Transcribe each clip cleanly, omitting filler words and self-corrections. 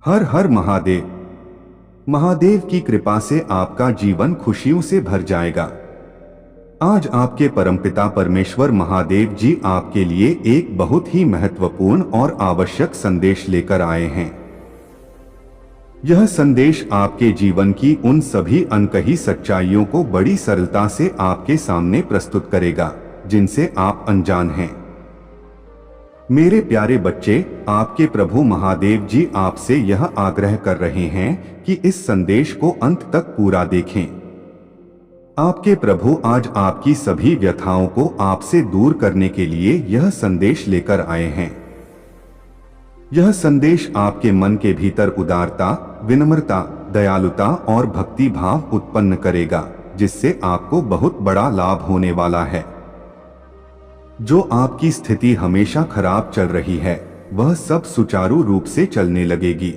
हर हर महादेव। महादेव की कृपा से आपका जीवन खुशियों से भर जाएगा। आज आपके परमपिता परमेश्वर महादेव जी आपके लिए एक बहुत ही महत्वपूर्ण और आवश्यक संदेश लेकर आए हैं। यह संदेश आपके जीवन की उन सभी अनकही सच्चाइयों को बड़ी सरलता से आपके सामने प्रस्तुत करेगा जिनसे आप अनजान हैं। मेरे प्यारे बच्चे, आपके प्रभु महादेव जी आपसे यह आग्रह कर रहे हैं कि इस संदेश को अंत तक पूरा देखें। आपके प्रभु आज आपकी सभी व्यथाओं को आपसे दूर करने के लिए यह संदेश लेकर आए हैं। यह संदेश आपके मन के भीतर उदारता, विनम्रता, दयालुता और भक्ति भाव उत्पन्न करेगा, जिससे आपको बहुत बड़ा लाभ होने वाला है। जो आपकी स्थिति हमेशा खराब चल रही है, वह सब सुचारू रूप से चलने लगेगी।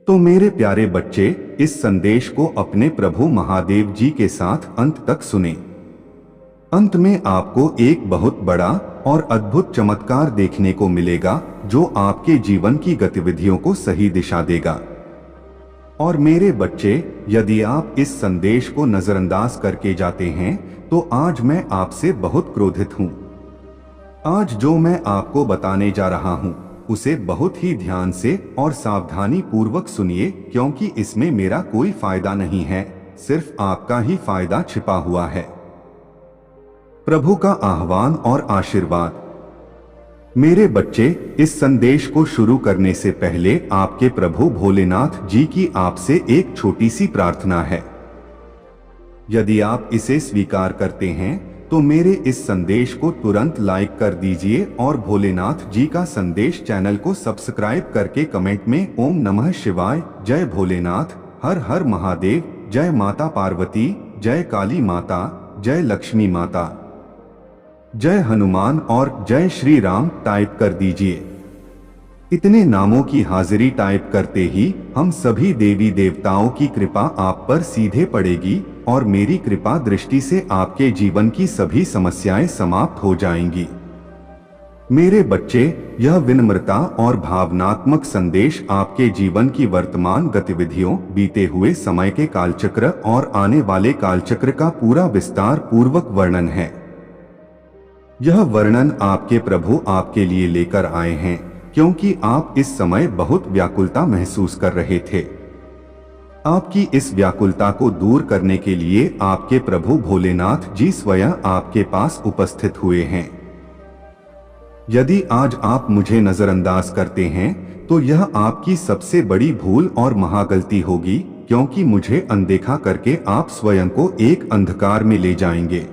तो मेरे प्यारे बच्चे, इस संदेश को अपने प्रभु महादेव जी के साथ अंत तक सुनें। अंत में आपको एक बहुत बड़ा और अद्भुत चमत्कार देखने को मिलेगा जो आपके जीवन की गतिविधियों को सही दिशा देगा। और मेरे बच्चे, यदि आप इस संदेश को नजरअंदाज करके जाते हैं तो आज मैं आपसे बहुत क्रोधित हूं। आज जो मैं आपको बताने जा रहा हूं उसे बहुत ही ध्यान से और सावधानी पूर्वक सुनिए, क्योंकि इसमें मेरा कोई फायदा नहीं है, सिर्फ आपका ही फायदा छिपा हुआ है। प्रभु का आह्वान और आशीर्वाद। मेरे बच्चे, इस संदेश को शुरू करने से पहले आपके प्रभु भोलेनाथ जी की आपसे एक छोटी सी प्रार्थना है। यदि आप इसे स्वीकार करते हैं तो मेरे इस संदेश को तुरंत लाइक कर दीजिए और भोलेनाथ जी का संदेश चैनल को सब्सक्राइब करके कमेंट में ओम नमः शिवाय, जय भोलेनाथ, हर हर महादेव, जय माता पार्वती, जय काली माता, जय लक्ष्मी माता, जय हनुमान और जय श्री राम टाइप कर दीजिए। इतने नामों की हाजिरी टाइप करते ही हम सभी देवी देवताओं की कृपा आप पर सीधे पड़ेगी और मेरी कृपा दृष्टि से आपके जीवन की सभी समस्याएं समाप्त हो जाएंगी। मेरे बच्चे, यह विनम्रता और भावनात्मक संदेश आपके जीवन की वर्तमान गतिविधियों, बीते हुए समय के कालचक्र और आने वाले कालचक्र का पूरा विस्तार पूर्वक वर्णन है। यह वर्णन आपके प्रभु आपके लिए लेकर आए हैं क्योंकि आप इस समय बहुत व्याकुलता महसूस कर रहे थे। आपकी इस व्याकुलता को दूर करने के लिए आपके प्रभु भोलेनाथ जी स्वयं आपके पास उपस्थित हुए हैं। यदि आज आप मुझे नजरअंदाज करते हैं तो यह आपकी सबसे बड़ी भूल और महागलती होगी, क्योंकि मुझे अनदेखा करके आप स्वयं को एक अंधकार में ले जाएंगे।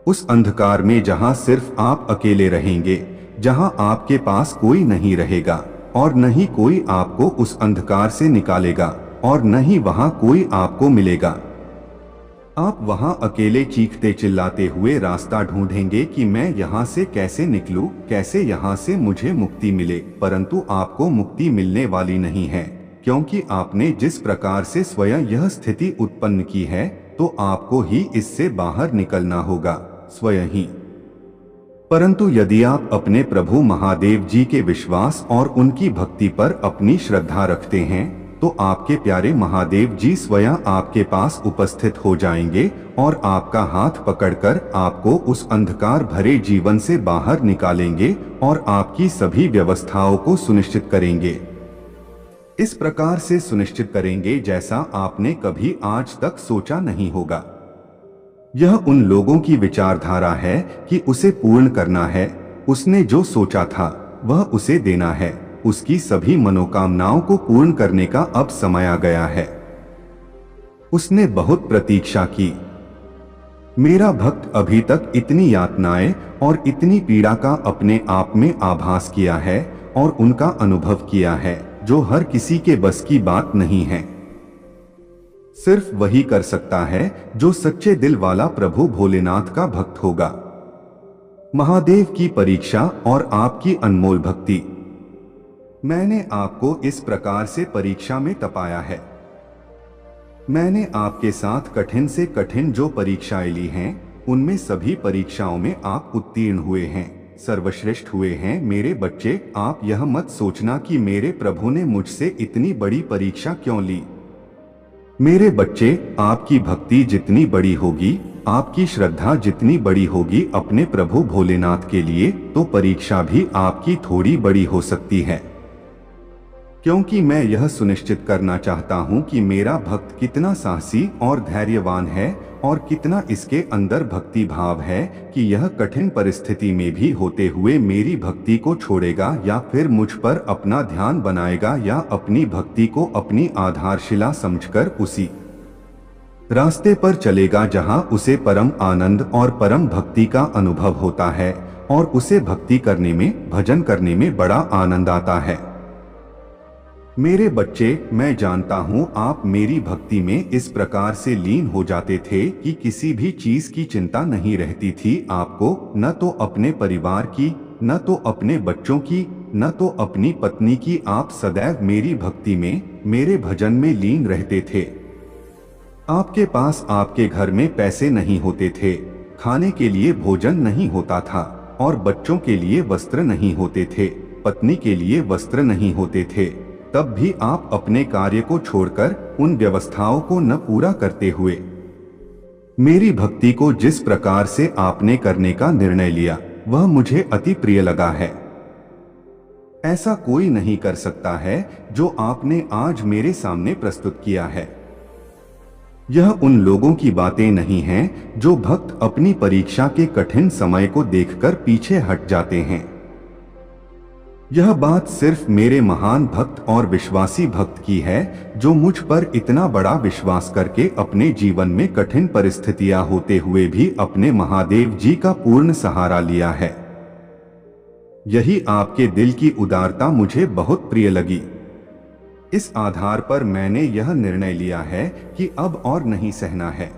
उस अंधकार में जहां सिर्फ आप अकेले रहेंगे, जहां आपके पास कोई नहीं रहेगा और न ही कोई आपको उस अंधकार से निकालेगा और न ही वहां कोई आपको मिलेगा। आप वहां अकेले चीखते चिल्लाते हुए रास्ता ढूंढेंगे कि मैं यहाँ से कैसे निकलूं, कैसे यहाँ से मुझे मुक्ति मिले, परंतु आपको मुक्ति मिलने वाली नहीं है, क्योंकि आपने जिस प्रकार से स्वयं यह स्थिति उत्पन्न की है, तो आपको ही इससे बाहर निकलना होगा, स्वयं ही। परंतु यदि आप अपने प्रभु महादेव जी के विश्वास और उनकी भक्ति पर अपनी श्रद्धा रखते हैं तो आपके प्यारे महादेव जी स्वयं आपके पास उपस्थित हो जाएंगे और आपका हाथ पकड़कर आपको उस अंधकार भरे जीवन से बाहर निकालेंगे और आपकी सभी व्यवस्थाओं को सुनिश्चित करेंगे। इस प्रकार से सुनिश्चित करेंगे जैसा आपने कभी आज तक सोचा नहीं होगा। यह उन लोगों की विचारधारा है कि उसे पूर्ण करना है, उसने जो सोचा था वह उसे देना है, उसकी सभी मनोकामनाओं को पूर्ण करने का अब समय आ गया है। उसने बहुत प्रतीक्षा की। मेरा भक्त अभी तक इतनी यातनाएं और इतनी पीड़ा का अपने आप में आभास किया है और उनका अनुभव किया है, जो हर किसी के बस की बात नहीं है। सिर्फ वही कर सकता है जो सच्चे दिल वाला प्रभु भोलेनाथ का भक्त होगा। महादेव की परीक्षा और आपकी अनमोल भक्ति। मैंने आपको इस प्रकार से परीक्षा में तपाया है। मैंने आपके साथ कठिन से कठिन जो परीक्षाएं ली हैं, उनमें सभी परीक्षाओं में आप उत्तीर्ण हुए हैं। सर्वश्रेष्ठ हुए हैं। मेरे बच्चे, आप यह मत सोचना कि मेरे प्रभु ने मुझसे इतनी बड़ी परीक्षा क्यों ली। मेरे बच्चे, आपकी भक्ति जितनी बड़ी होगी, आपकी श्रद्धा जितनी बड़ी होगी अपने प्रभु भोलेनाथ के लिए, तो परीक्षा भी आपकी थोड़ी बड़ी हो सकती है। क्योंकि मैं यह सुनिश्चित करना चाहता हूं कि मेरा भक्त कितना साहसी और धैर्यवान है और कितना इसके अंदर भक्ति भाव है कि यह कठिन परिस्थिति में भी होते हुए मेरी भक्ति को छोड़ेगा या फिर मुझ पर अपना ध्यान बनाएगा या अपनी भक्ति को अपनी आधारशिला समझकर उसी रास्ते पर चलेगा जहां उसे परम आनंद और परम भक्ति का अनुभव होता है और उसे भक्ति करने में, भजन करने में बड़ा आनंद आता है। मेरे बच्चे, मैं जानता हूं आप मेरी भक्ति में इस प्रकार से लीन हो जाते थे कि किसी भी चीज की चिंता नहीं रहती थी आपको, न तो अपने परिवार की, न तो अपने बच्चों की, न तो अपनी पत्नी की। आप सदैव मेरी भक्ति में, मेरे भजन में लीन रहते थे। आपके पास आपके घर में पैसे नहीं होते थे, खाने के लिए भोजन नहीं होता था और बच्चों के लिए वस्त्र नहीं होते थे, पत्नी के लिए वस्त्र नहीं होते थे। तब भी आप अपने कार्य को छोड़कर उन व्यवस्थाओं को न पूरा करते हुए मेरी भक्ति को जिस प्रकार से आपने करने का निर्णय लिया, वह मुझे अति प्रिय लगा है। ऐसा कोई नहीं कर सकता है जो आपने आज मेरे सामने प्रस्तुत किया है। यह उन लोगों की बातें नहीं हैं जो भक्त अपनी परीक्षा के कठिन समय को देखकर पीछे हट जाते हैं। यह बात सिर्फ मेरे महान भक्त और विश्वासी भक्त की है जो मुझ पर इतना बड़ा विश्वास करके अपने जीवन में कठिन परिस्थितियां होते हुए भी अपने महादेव जी का पूर्ण सहारा लिया है। यही आपके दिल की उदारता मुझे बहुत प्रिय लगी। इस आधार पर मैंने यह निर्णय लिया है कि अब और नहीं सहना है।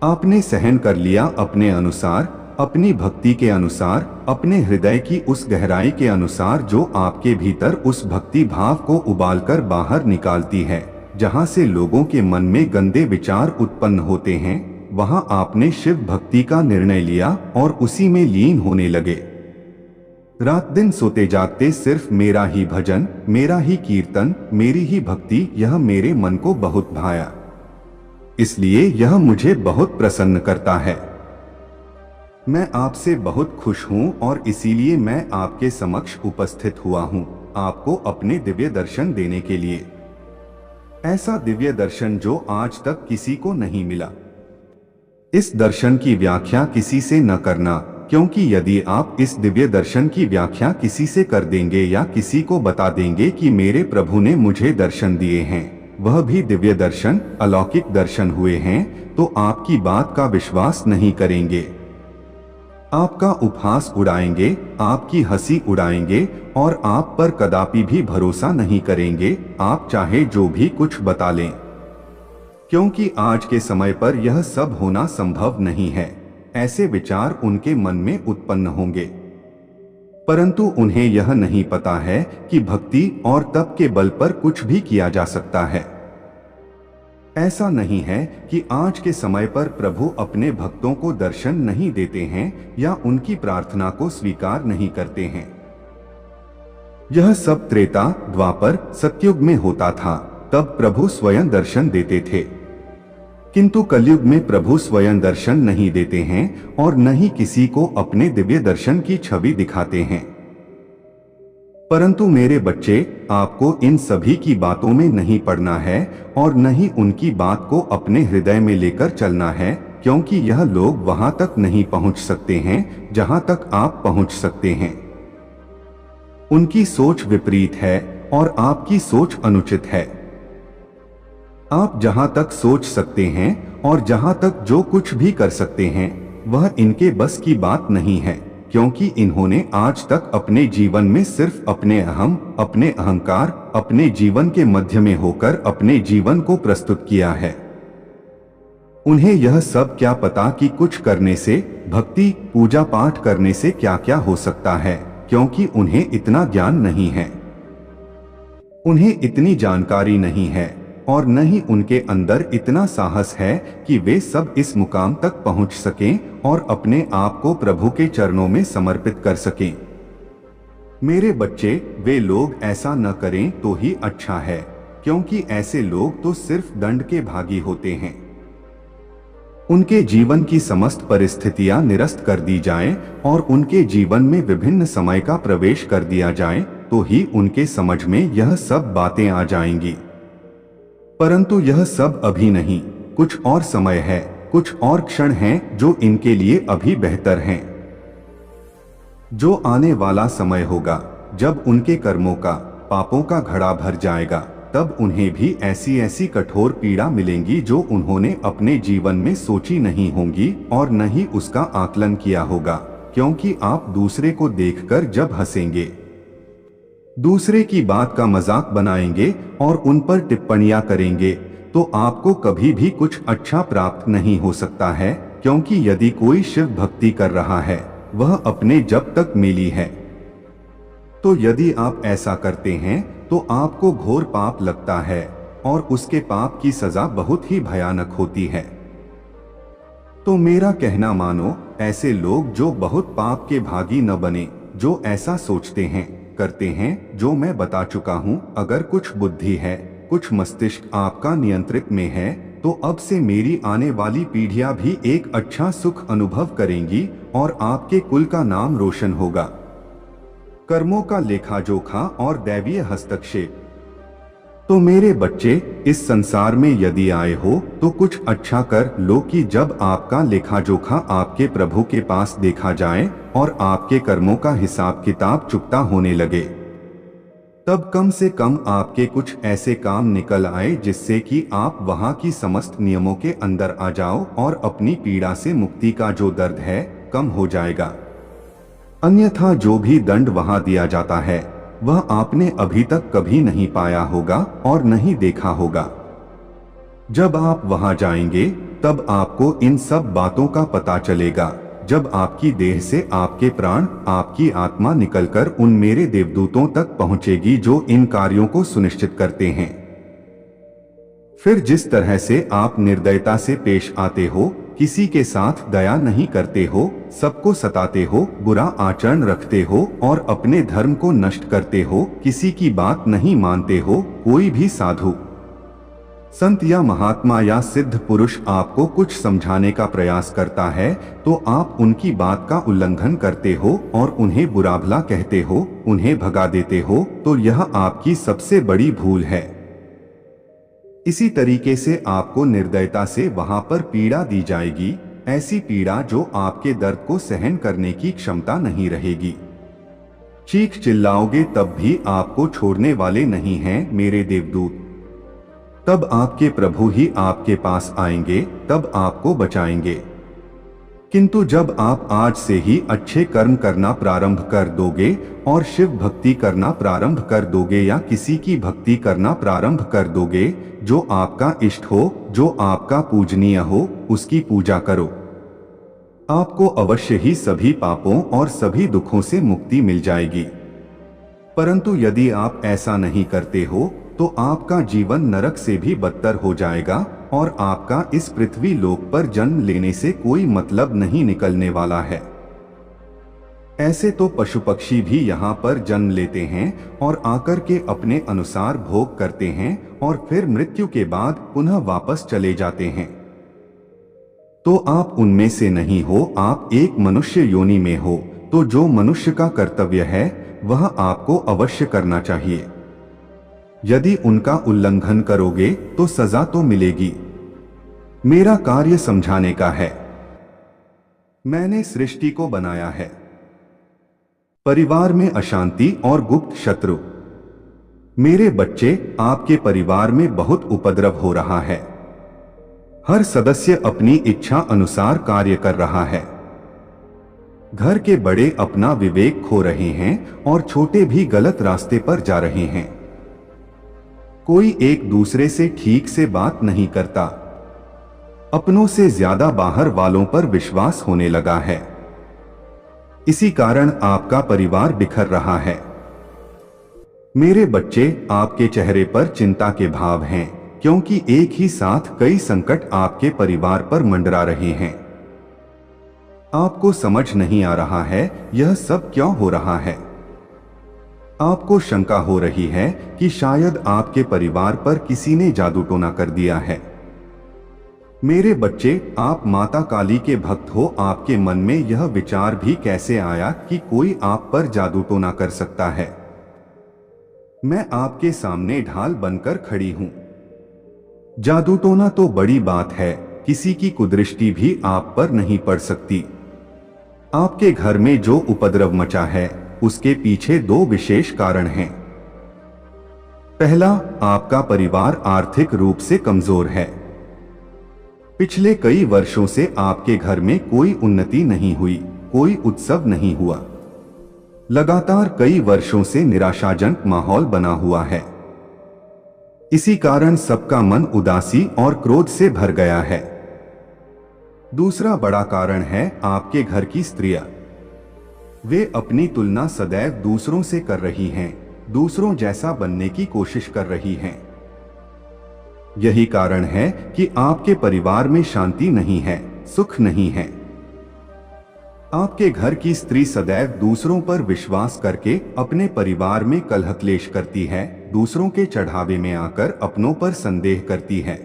आपने सहन कर लिया अपने अनुसार, अपनी भक्ति के अनुसार, अपने हृदय की उस गहराई के अनुसार जो आपके भीतर उस भक्ति भाव को उबालकर बाहर निकालती है। जहां से लोगों के मन में गंदे विचार उत्पन्न होते हैं, वहां आपने शिव भक्ति का निर्णय लिया और उसी में लीन होने लगे। रात दिन सोते जागते सिर्फ मेरा ही भजन, मेरा ही कीर्तन, मेरी ही भक्ति, यह मेरे मन को बहुत भाया। इसलिए यह मुझे बहुत प्रसन्न करता है। मैं आपसे बहुत खुश हूं और इसीलिए मैं आपके समक्ष उपस्थित हुआ हूं, आपको अपने दिव्य दर्शन देने के लिए। ऐसा दिव्य दर्शन जो आज तक किसी को नहीं मिला। इस दर्शन की व्याख्या किसी से न करना, क्योंकि यदि आप इस दिव्य दर्शन की व्याख्या किसी से कर देंगे या किसी को बता देंगे कि मेरे प्रभु ने मुझे दर्शन दिए हैं, वह भी दिव्य दर्शन, अलौकिक दर्शन हुए हैं, तो आपकी बात का विश्वास नहीं करेंगे। आपका उपहास उड़ाएंगे, आपकी हंसी उड़ाएंगे और आप पर कदापि भी भरोसा नहीं करेंगे, आप चाहे जो भी कुछ बता लें। क्योंकि आज के समय पर यह सब होना संभव नहीं है। ऐसे विचार उनके मन में उत्पन्न होंगे, परंतु उन्हें यह नहीं पता है कि भक्ति और तप के बल पर कुछ भी किया जा सकता है। ऐसा नहीं है कि आज के समय पर प्रभु अपने भक्तों को दर्शन नहीं देते हैं या उनकी प्रार्थना को स्वीकार नहीं करते हैं। यह सब त्रेता, द्वापर, सतयुग में होता था, तब प्रभु स्वयं दर्शन देते थे। किंतु कलयुग में प्रभु स्वयं दर्शन नहीं देते हैं और न ही किसी को अपने दिव्य दर्शन की छवि दिखाते हैं। परंतु मेरे बच्चे, आपको इन सभी की बातों में नहीं पड़ना है और न ही उनकी बात को अपने हृदय में लेकर चलना है, क्योंकि यह लोग वहां तक नहीं पहुंच सकते हैं जहां तक आप पहुंच सकते हैं। उनकी सोच विपरीत है और आपकी सोच अनुचित है। आप जहां तक सोच सकते हैं और जहां तक जो कुछ भी कर सकते हैं, वह इनके बस की बात नहीं है, क्योंकि इन्होंने आज तक अपने जीवन में सिर्फ अपने अहम, अपने अहंकार, अपने जीवन के मध्य में होकर अपने जीवन को प्रस्तुत किया है। उन्हें यह सब क्या पता कि कुछ करने से, भक्ति, पूजा पाठ करने से क्या क्या हो सकता है, क्योंकि उन्हें इतना ज्ञान नहीं है। उन्हें इतनी जानकारी नहीं है। और न ही उनके अंदर इतना साहस है कि वे सब इस मुकाम तक पहुंच सकें और अपने आप को प्रभु के चरणों में समर्पित कर सकें। मेरे बच्चे, वे लोग ऐसा न करें तो ही अच्छा है, क्योंकि ऐसे लोग तो सिर्फ दंड के भागी होते हैं। उनके जीवन की समस्त परिस्थितियां निरस्त कर दी जाएं और उनके जीवन में विभिन्न समय का प्रवेश कर दिया जाए तो ही उनके समझ में यह सब बातें आ जाएंगी। परंतु यह सब अभी नहीं, कुछ और समय है, कुछ और क्षण हैं जो इनके लिए अभी बेहतर हैं। जो आने वाला समय होगा जब उनके कर्मों का, पापों का घड़ा भर जाएगा, तब उन्हें भी ऐसी ऐसी कठोर पीड़ा मिलेंगी जो उन्होंने अपने जीवन में सोची नहीं होंगी और न ही उसका आकलन किया होगा, क्योंकि आप दूसरे को देखकर जब हंसेंगे, दूसरे की बात का मजाक बनाएंगे और उन पर टिप्पणियां करेंगे तो आपको कभी भी कुछ अच्छा प्राप्त नहीं हो सकता है, क्योंकि यदि कोई शिव भक्ति कर रहा है वह अपने जब तक मिली है। तो यदि आप ऐसा करते हैं तो आपको घोर पाप लगता है और उसके पाप की सजा बहुत ही भयानक होती है। तो मेरा कहना मानो, ऐसे लोग जो बहुत पाप के भागी न बने, जो ऐसा सोचते हैं, करते हैं जो मैं बता चुका हूं। अगर कुछ बुद्धि है, कुछ मस्तिष्क आपका नियंत्रित में है, तो अब से मेरी आने वाली पीढ़ियां भी एक अच्छा सुख अनुभव करेंगी और आपके कुल का नाम रोशन होगा। कर्मों का लेखा जोखा और दैवीय हस्तक्षेप। तो मेरे बच्चे, इस संसार में यदि आए हो तो कुछ अच्छा कर लो कि जब आपका लेखा जोखा आपके प्रभु के पास देखा जाए और आपके कर्मों का हिसाब किताब चुकता होने लगे, तब कम से कम आपके कुछ ऐसे काम निकल आए जिससे कि आप वहां की समस्त नियमों के अंदर आ जाओ और अपनी पीड़ा से मुक्ति का जो दर्द है कम हो जाएगा। अन्यथा जो भी दंड वहां दिया जाता है वह आपने अभी तक कभी नहीं पाया होगा और नहीं देखा होगा। जब आप वहां जाएंगे तब आपको इन सब बातों का पता चलेगा, जब आपकी देह से आपके प्राण, आपकी आत्मा निकलकर उन मेरे देवदूतों तक पहुंचेगी जो इन कार्यों को सुनिश्चित करते हैं। फिर जिस तरह से आप निर्दयता से पेश आते हो, किसी के साथ दया नहीं करते हो, सबको सताते हो, बुरा आचरण रखते हो और अपने धर्म को नष्ट करते हो, किसी की बात नहीं मानते हो, कोई भी साधु, संत या महात्मा या सिद्ध पुरुष आपको कुछ समझाने का प्रयास करता है तो आप उनकी बात का उल्लंघन करते हो और उन्हें बुरा भला कहते हो, उन्हें भगा देते हो, तो यह आपकी सबसे बड़ी भूल है। इसी तरीके से आपको निर्दयता से वहां पर पीड़ा दी जाएगी, ऐसी पीड़ा जो आपके दर्द को सहन करने की क्षमता नहीं रहेगी। चीख चिल्लाओगे तब भी आपको छोड़ने वाले नहीं हैं मेरे देवदूत। तब आपके प्रभु ही आपके पास आएंगे, तब आपको बचाएंगे। किंतु जब आप आज से ही अच्छे कर्म करना प्रारंभ कर दोगे और शिव भक्ति करना प्रारंभ कर दोगे या किसी की भक्ति करना प्रारंभ कर दोगे जो आपका इष्ट हो, जो आपका पूजनीय हो, उसकी पूजा करो, आपको अवश्य ही सभी पापों और सभी दुखों से मुक्ति मिल जाएगी। परंतु यदि आप ऐसा नहीं करते हो तो आपका जीवन नरक से भी बदतर हो जाएगा और आपका इस पृथ्वी लोक पर जन्म लेने से कोई मतलब नहीं निकलने वाला है। ऐसे तो पशु पक्षी भी यहाँ पर जन्म लेते हैं और आकर के अपने अनुसार भोग करते हैं और फिर मृत्यु के बाद पुनः वापस चले जाते हैं। तो आप उनमें से नहीं हो, आप एक मनुष्य योनि में हो, तो जो मनुष्य का कर्तव्य है वह आपको अवश्य करना चाहिए। यदि उनका उल्लंघन करोगे तो सजा तो मिलेगी। मेरा कार्य समझाने का है। मैंने सृष्टि को बनाया है। परिवार में अशांति और गुप्त शत्रु। मेरे बच्चे, आपके परिवार में बहुत उपद्रव हो रहा है। हर सदस्य अपनी इच्छा अनुसार कार्य कर रहा है। घर के बड़े अपना विवेक खो रहे हैं और छोटे भी गलत रास्ते पर जा रहे हैं। कोई एक दूसरे से ठीक से बात नहीं करता। अपनों से ज्यादा बाहर वालों पर विश्वास होने लगा है। इसी कारण आपका परिवार बिखर रहा है। मेरे बच्चे, आपके चेहरे पर चिंता के भाव हैं, क्योंकि एक ही साथ कई संकट आपके परिवार पर मंडरा रहे हैं। आपको समझ नहीं आ रहा है यह सब क्यों हो रहा है। आपको शंका हो रही है कि शायद आपके परिवार पर किसी ने जादू टोना कर दिया है। मेरे बच्चे, आप माता काली के भक्त हो, आपके मन में यह विचार भी कैसे आया कि कोई आप पर जादू टोना कर सकता है। मैं आपके सामने ढाल बनकर खड़ी हूं। जादू टोना तो बड़ी बात है, किसी की कुदृष्टि भी आप पर नहीं पड़ सकती। आपके घर में जो उपद्रव मचा है उसके पीछे दो विशेष कारण हैं। पहला, आपका परिवार आर्थिक रूप से कमजोर है। पिछले कई वर्षों से आपके घर में कोई उन्नति नहीं हुई, कोई उत्सव नहीं हुआ। लगातार कई वर्षों से निराशाजनक माहौल बना हुआ है। इसी कारण सबका मन उदासी और क्रोध से भर गया है। दूसरा बड़ा कारण है आपके घर की स्त्रियां। वे अपनी तुलना सदैव दूसरों से कर रही हैं, दूसरों जैसा बनने की कोशिश कर रही हैं। यही कारण है कि आपके परिवार में शांति नहीं है, सुख नहीं है। आपके घर की स्त्री सदैव दूसरों पर विश्वास करके अपने परिवार में कलह क्लेश करती है, दूसरों के चढ़ावे में आकर अपनों पर संदेह करती है।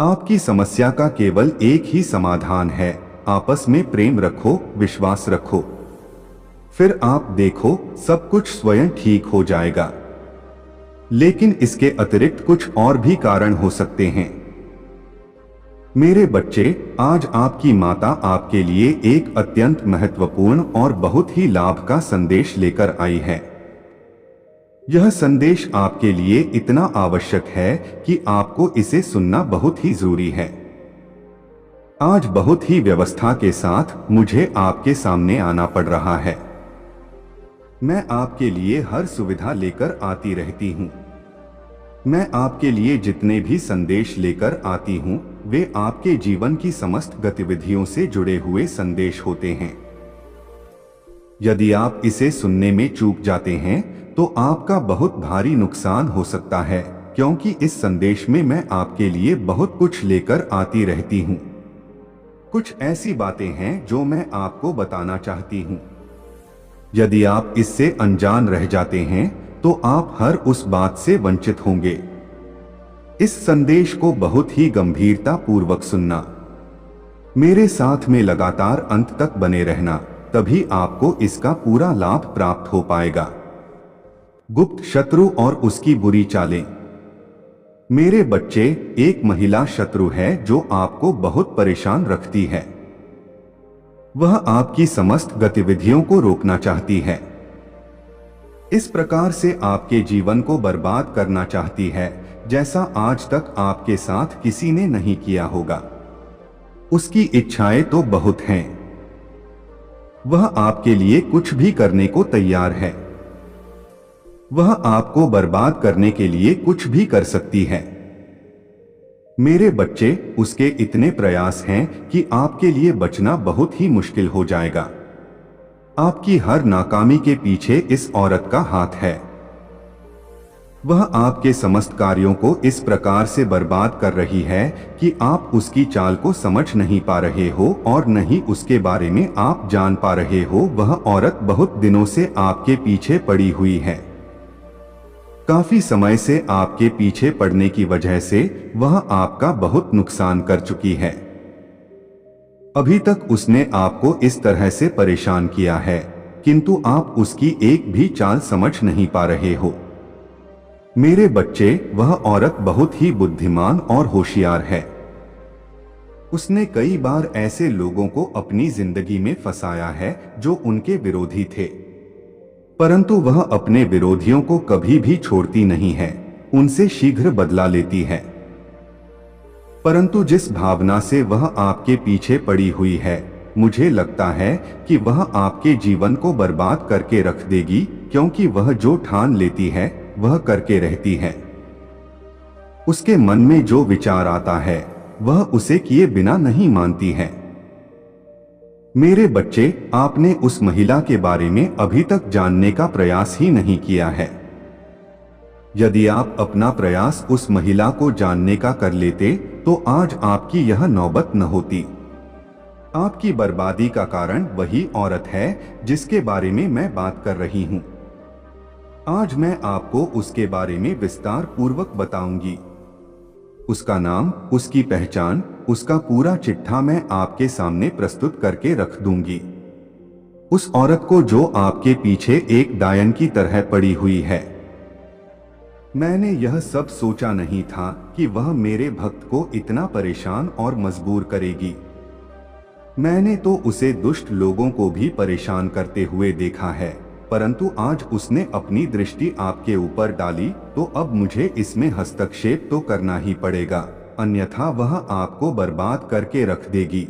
आपकी समस्या का केवल एक ही समाधान है, आपस में प्रेम रखो, विश्वास रखो। फिर आप देखो सब कुछ स्वयं ठीक हो जाएगा। लेकिन इसके अतिरिक्त कुछ और भी कारण हो सकते हैं। मेरे बच्चे, आज आपकी माता आपके लिए एक अत्यंत महत्वपूर्ण और बहुत ही लाभ का संदेश लेकर आई है। यह संदेश आपके लिए इतना आवश्यक है कि आपको इसे सुनना बहुत ही जरूरी है। आज बहुत ही व्यवस्था के साथ मुझे आपके सामने आना पड़ रहा है। मैं आपके लिए हर सुविधा लेकर आती रहती हूँ। मैं आपके लिए जितने भी संदेश लेकर आती हूँ वे आपके जीवन की समस्त गतिविधियों से जुड़े हुए संदेश होते हैं। यदि आप इसे सुनने में चूक जाते हैं तो आपका बहुत भारी नुकसान हो सकता है, क्योंकि इस संदेश में मैं आपके लिए बहुत कुछ लेकर आती रहती हूँ। कुछ ऐसी बातें हैं जो मैं आपको बताना चाहती हूँ। यदि आप इससे अनजान रह जाते हैं तो आप हर उस बात से वंचित होंगे। इस संदेश को बहुत ही गंभीरता पूर्वक सुनना। मेरे साथ में लगातार अंत तक बने रहना, तभी आपको इसका पूरा लाभ प्राप्त हो पाएगा। गुप्त शत्रु और उसकी बुरी चालें। मेरे बच्चे, एक महिला शत्रु है जो आपको बहुत परेशान रखती है। वह आपकी समस्त गतिविधियों को रोकना चाहती है। इस प्रकार से आपके जीवन को बर्बाद करना चाहती है, जैसा आज तक आपके साथ किसी ने नहीं किया होगा। उसकी इच्छाएं तो बहुत हैं। वह आपके लिए कुछ भी करने को तैयार है। वह आपको बर्बाद करने के लिए कुछ भी कर सकती है। मेरे बच्चे, उसके इतने प्रयास हैं कि आपके लिए बचना बहुत ही मुश्किल हो जाएगा। आपकी हर नाकामी के पीछे इस औरत का हाथ है। वह आपके समस्त कार्यों को इस प्रकार से बर्बाद कर रही है कि आप उसकी चाल को समझ नहीं पा रहे हो और न ही उसके बारे में आप जान पा रहे हो। वह औरत बहुत दिनों से आपके पीछे पड़ी हुई है। काफी समय से आपके पीछे पड़ने की वजह से वह आपका बहुत नुकसान कर चुकी है। अभी तक उसने आपको इस तरह से परेशान किया है, किंतु आप उसकी एक भी चाल समझ नहीं पा रहे हो। मेरे बच्चे, वह औरत बहुत ही बुद्धिमान और होशियार है। उसने कई बार ऐसे लोगों को अपनी जिंदगी में फंसाया है जो उनके विरोधी थे, परंतु वह अपने विरोधियों को कभी भी छोड़ती नहीं है, उनसे शीघ्र बदला लेती है। परंतु जिस भावना से वह आपके पीछे पड़ी हुई है, मुझे लगता है कि वह आपके जीवन को बर्बाद करके रख देगी, क्योंकि वह जो ठान लेती है वह करके रहती है। उसके मन में जो विचार आता है वह उसे किए बिना नहीं मानती है। मेरे बच्चे, आपने उस महिला के बारे में अभी तक जानने का प्रयास ही नहीं किया है। यदि आप अपना प्रयास उस महिला को जानने का कर लेते तो आज आपकी यह नौबत न होती। आपकी बर्बादी का कारण वही औरत है जिसके बारे में मैं बात कर रही हूं। आज मैं आपको उसके बारे में विस्तार पूर्वक बताऊंगी। उसका नाम, उसकी पहचान, उसका पूरा चिट्ठा मैं आपके सामने प्रस्तुत करके रख दूंगी। उस औरत को जो आपके पीछे एक डायन की तरह पड़ी हुई है। मैंने यह सब सोचा नहीं था कि वह मेरे भक्त को इतना परेशान और मजबूर करेगी। मैंने तो उसे दुष्ट लोगों को भी परेशान करते हुए देखा है, परंतु आज उसने अपनी दृष्टि आपके ऊपर डाली तो अब मुझे इसमें हस्तक्षेप तो करना ही पड़ेगा, अन्यथा वह आपको बर्बाद करके रख देगी।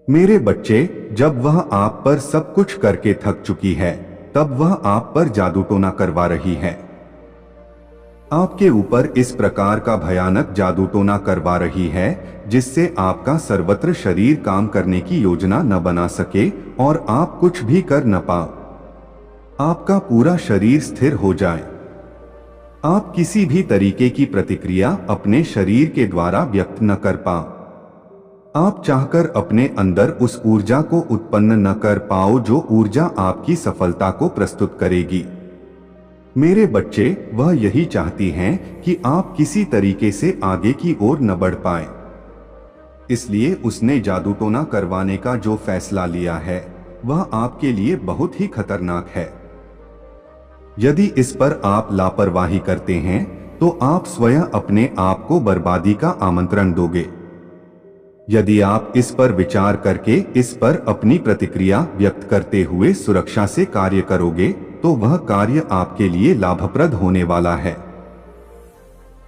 मेरे बच्चे, जब वह आप पर सब कुछ करके थक चुकी है, तब वह आप पर जादू टोना करवा रही है। आपके ऊपर इस प्रकार का भयानक जादू टोना करवा रही है जिससे आपका सर्वत्र शरीर काम करने की योजना न बना सके और आप कुछ भी कर न पाओ। आपका पूरा शरीर स्थिर हो जाए। आप किसी भी तरीके की प्रतिक्रिया अपने शरीर के द्वारा व्यक्त न कर पाओ। आप चाहकर अपने अंदर उस ऊर्जा को उत्पन्न न कर पाओ जो ऊर्जा आपकी सफलता को प्रस्तुत करेगी। मेरे बच्चे, वह यही चाहती हैं कि आप किसी तरीके से आगे की ओर न बढ़ पाएं। इसलिए उसने जादू टोना करवाने का जो फैसला लिया है वह आपके लिए बहुत ही खतरनाक है। यदि इस पर आप लापरवाही करते हैं तो आप स्वयं अपने आप को बर्बादी का आमंत्रण दोगे। यदि आप इस पर विचार करके इस पर अपनी प्रतिक्रिया व्यक्त करते हुए सुरक्षा से कार्य करोगे तो वह कार्य आपके लिए लाभप्रद होने वाला है।